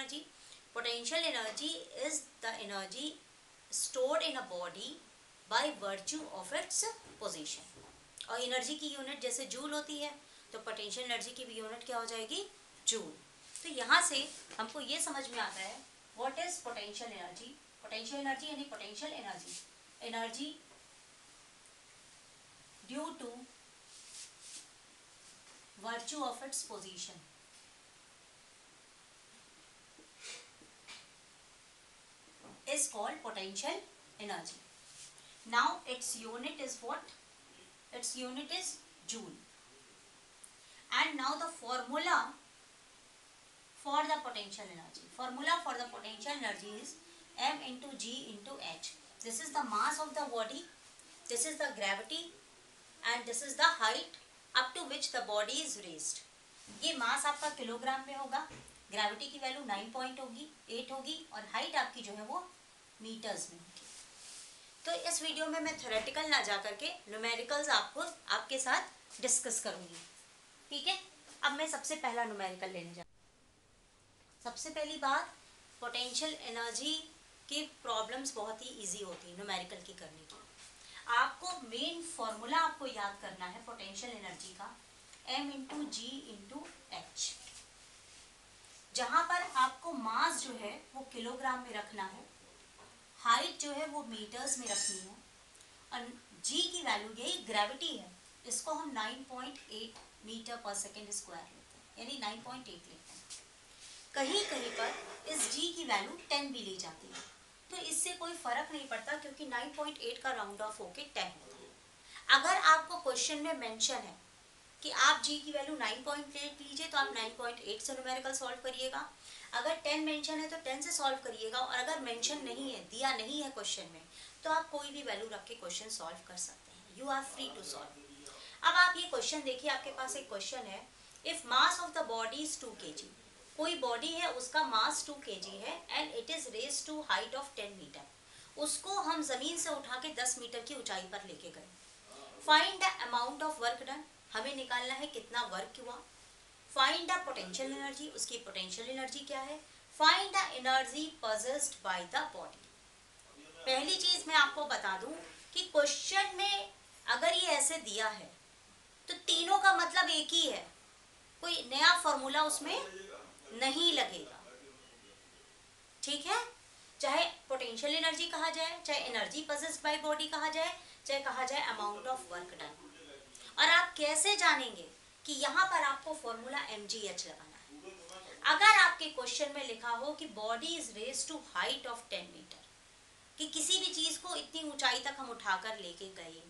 Energy? Potential energy is the energy stored in a body by virtue of its position. और energy की unit जैसे joule होती है, तो पोटेंशियल एनर्जी की भी यूनिट क्या हो जाएगी? जूल। तो यहाँ से हमको ये समझ में आता है what is potential energy. Potential energy यानी potential energy, energy due to virtue of its position. Is called potential energy. Now its unit is what? Its unit is joule. And now the formula for the potential energy. Formula for the potential energy is m into g into h. This is the mass of the body, this is the gravity, and this is the height up to which the body is raised. ये मास आपका kilogram में होगा, gravity की value 9.8 होगी और height आपकी जो है वो मीटर्स में होगी। तो इस वीडियो में मैं थ्योरेटिकल ना जा करके न्यूमेरिकल्स आपके साथ डिस्कस करूंगी, ठीक है। अब मैं सबसे पहला न्यूमेरिकल लेने जा। सबसे पहली बात, पोटेंशियल एनर्जी की प्रॉब्लम्स बहुत ही इजी होती है न्यूमेरिकल की करने की। आपको मेन फॉर्मूला आपको याद करना है पोटेंशियल एनर्जी का, m इंटू जी इंटू एच, जहां पर आपको मास जो है वो किलोग्राम में रखना है, हाइट जो है वो मीटर्स में रखनी है, और g की वैल्यू यही ग्रेविटी है, इसको हम 9.8 मीटर पर सेकेंड स्क्वायर लेते हैं, यानी 9.8 लेते हैं। कहीं कहीं पर इस g की वैल्यू 10 भी ली जाती है, तो इससे कोई फर्क नहीं पड़ता क्योंकि 9.8 का राउंड ऑफ होके 10 होता है। अगर आपको क्वेश्चन में मेंशन है कि आप g की वैल्यू 9.8 लीजिए तो आप 9.8 से न्यूमेरिकल सॉल्व करिएगा। अगर 10 मेंशन है तो 10 से सॉल्व करिएगा, और अगर मेंशन नहीं है, दिया नहीं है क्वेश्चन में, तो आप कोई भी वैल्यू रख के क्वेश्चन सॉल्व कर सकते हैं। You are free to solve. अब आप ये क्वेश्चन देखिए, आपके पास एक क्वेश्चन है, if mass of the body is 2 kg, कोई बॉडी है उसका मास 2 kg है and it is raised to height of 10 metre, उसको हम जमीन से उठा के 10 मीटर की ऊंचाई पर लेके गए। Find the amount of work done, हमें निकालना है कितना वर्क हुआ। फाइंड द पोटेंशियल एनर्जी, उसकी पोटेंशियल एनर्जी क्या है। Find the energy possessed by the body. पहली चीज मैं आपको बता दूं कि क्वेश्चन में अगर ये ऐसे दिया है तो तीनों का मतलब एक ही है, कोई नया फॉर्मूला उसमें नहीं लगेगा, ठीक है। चाहे पोटेंशियल एनर्जी कहा जाए, चाहे एनर्जी पजेस्ड बाय बॉडी कहा जाए, चाहे कहा जाए अमाउंट ऑफ वर्क डन। और आप कैसे जानेंगे कि यहाँ पर आपको फॉर्मूला mgh लगाना है। अगर आपके क्वेश्चन में लिखा हो कि body is raised to height of 10 metre, कि किसी भी चीज को इतनी ऊंचाई तक हम उठाकर लेके गए,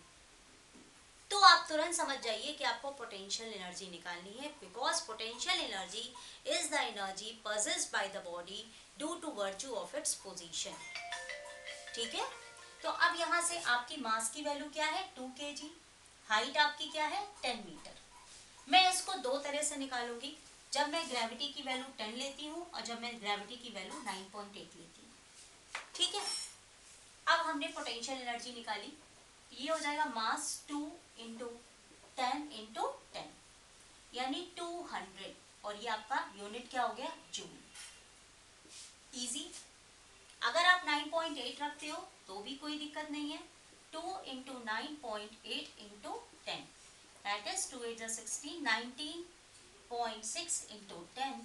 तो आप तुरंत समझ जाइए कि आपको पोटेंशियल एनर्जी निकालनी है, because potential energy is the energy possessed by the body due to virtue of its position, ठीक है। तो अब यहाँ से आपकी मास की वैल्यू क्या है 2 kg, हाइट आपकी क्या है 10 मीटर। मैं इसको दो तरह से निकालूंगी, जब मैं ग्रेविटी की वैल्यू 10 लेती हूँ और जब मैं ग्रेविटी की वैल्यू 9.8 लेती हूँ, ठीक है। अब हमने पोटेंशियल एनर्जी निकाली, ये हो जाएगा मास 2 इंटू 10 इंटू 10 यानी 200, और ये आपका यूनिट क्या हो गया जूल। इजी। अगर आप 9.8 रखते हो तो भी कोई दिक्कत नहीं है, 2 into 9.8 into 10 that is 2 8 16, 19.6 into 10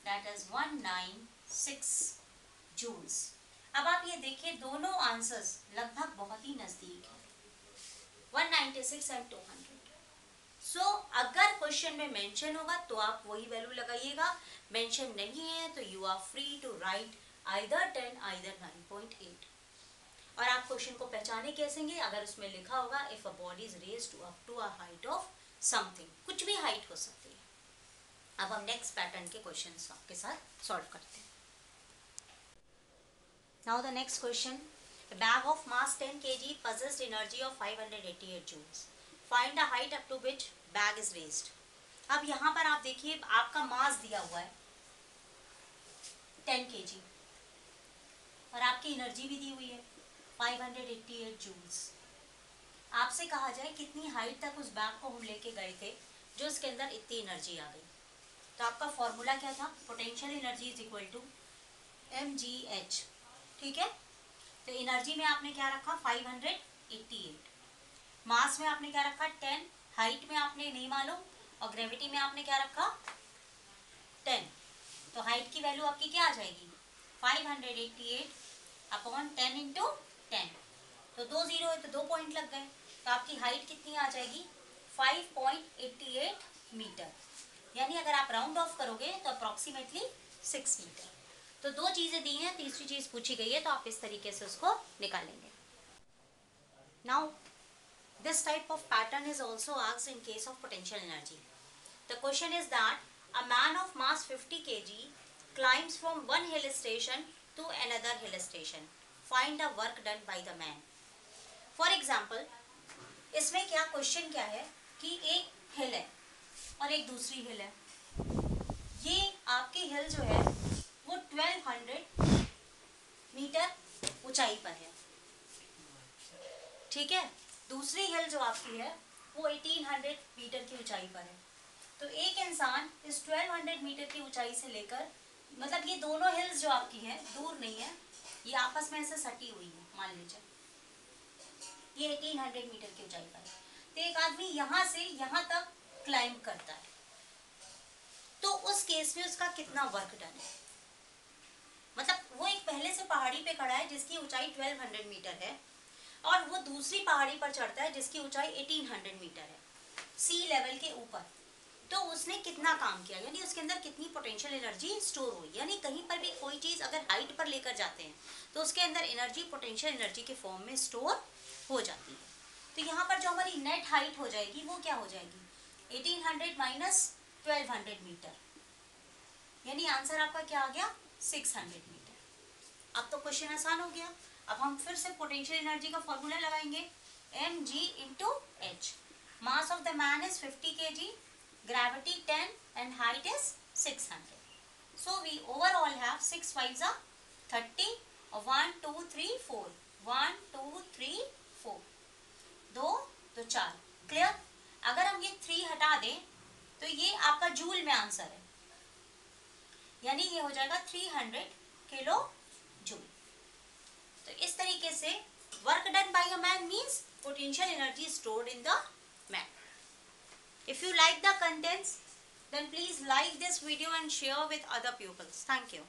that is 196 joules। अब आप ये देखिए दोनों आंसर्स लगभग बहुत ही नजदीक है, 196 एंड 200। सो अगर क्वेश्चन में मेंशन होगा तो आप वही वैल्यू लगाइएगा, मेंशन नहीं है तो you are free to write either 10 either 9.8। और आप क्वेश्चन को पहचाने कैसेंगे, अगर उसमें लिखा होगा if a body is raised to up to a height of something, कुछ भी हाइट हो सकती है। अब हम नेक्स्ट पैटर्न के क्वेश्चंस आपके साथ सॉल्व करते हैं। Now the next question, a bag of mass 10 kg possessed energy of 588 joules. Find the height up to which bag is raised. अब यहाँ पर आप देखिए आपका मास दिया हुआ है 10 kg और आपकी एनर्जी भी दी हुई है 588 जूल्स। आपसे कहा जाए कितनी हाइट तक उस बैग को हम लेके गए थे जो उसके अंदर इतनी एनर्जी आ गई। तो आपका फॉर्मूला क्या था, potential energy is equal to mgh, ठीक है। तो एनर्जी में आपने क्या रखा 588, मास में आपने क्या रखा 10, हाइट में आपने नहीं मालूम और ग्रेविटी में आपने क्या रखा 10। तो हाइट की वैल्यू आपकी क्या आ जाएगी 588 अपॉन 10 इंटू 10, तो 2 जीरो है तो 2 पॉइंट लग गए, तो आपकी हाइट कितनी आ जाएगी 5.88 मीटर, यानी अगर आप राउंड ऑफ करोगे तो अप्रोक्सीमेटली 6 मीटर। तो दो चीजें दी हैं, तीसरी चीज पूछी गई है, तो आप इस तरीके से उसको निकालेंगे। Now this type of pattern is also asked in case of potential energy. The question is that a man of mass 50 kg climbs from one hill station to another hill station. Find the work done by the man. For example, इसमें क्या question क्या है कि एक हिल है और एक दूसरी हिल है। ये आपकी हिल जो है वो 1200 मीटर ऊंचाई पर है, ठीक है। दूसरी हिल जो आपकी है वो 1800 मीटर की ऊंचाई पर है। तो एक इंसान इस 1200 मीटर की ऊंचाई से लेकर, मतलब ये दोनों हिल्स जो आपकी हैं दूर नहीं है, ये आपस में ऐसे सटी हुई है, मान लीजिए ये 1800 मीटर की ऊंचाई पर है। तो एक आदमी यहाँ से यहाँ तक क्लाइंब करता है, तो उस केस में उसका कितना वर्क डन है। मतलब वो एक पहले से पहाड़ी पे खड़ा है जिसकी ऊंचाई 1200 मीटर है, और वो दूसरी पहाड़ी पर चढ़ता है जिसकी ऊंचाई 1800 मीटर है, सी लेवल के ऊपर। तो उसने कितना काम किया, यानी उसके अंदर कितनी पोटेंशियल एनर्जी स्टोर हुई। यानी कहीं पर भी कोई चीज अगर हाइट पर लेकर जाते हैं तो उसके अंदर एनर्जी पोटेंशियल एनर्जी के फॉर्म में स्टोर हो जाती है। तो यहाँ पर जो हमारी नेट हाइट हो जाएगी वो क्या हो जाएगी 1800 माइनस 1200 मीटर, यानी आंसर आपका क्या आ गया 600 मीटर। अब तो क्वेश्चन आसान हो गया। अब हम फिर से पोटेंशियल एनर्जी का फॉर्मूला लगाएंगे, mg into H. Mass of the man is 50 kg, gravity 10 and height is 600. So we overall have 6 5s are 30, 1 2 3 4, 1 2 3 4, 2 तो 4। क्लियर। अगर हम ये 3 हटा दें तो ये आपका जूल में आंसर है, यानी ये हो जाएगा 300 किलो जूल। तो इस तरीके से work done by a man means potential energy stored in the man. If you like the contents, then please like this video and share with other pupils. Thank you.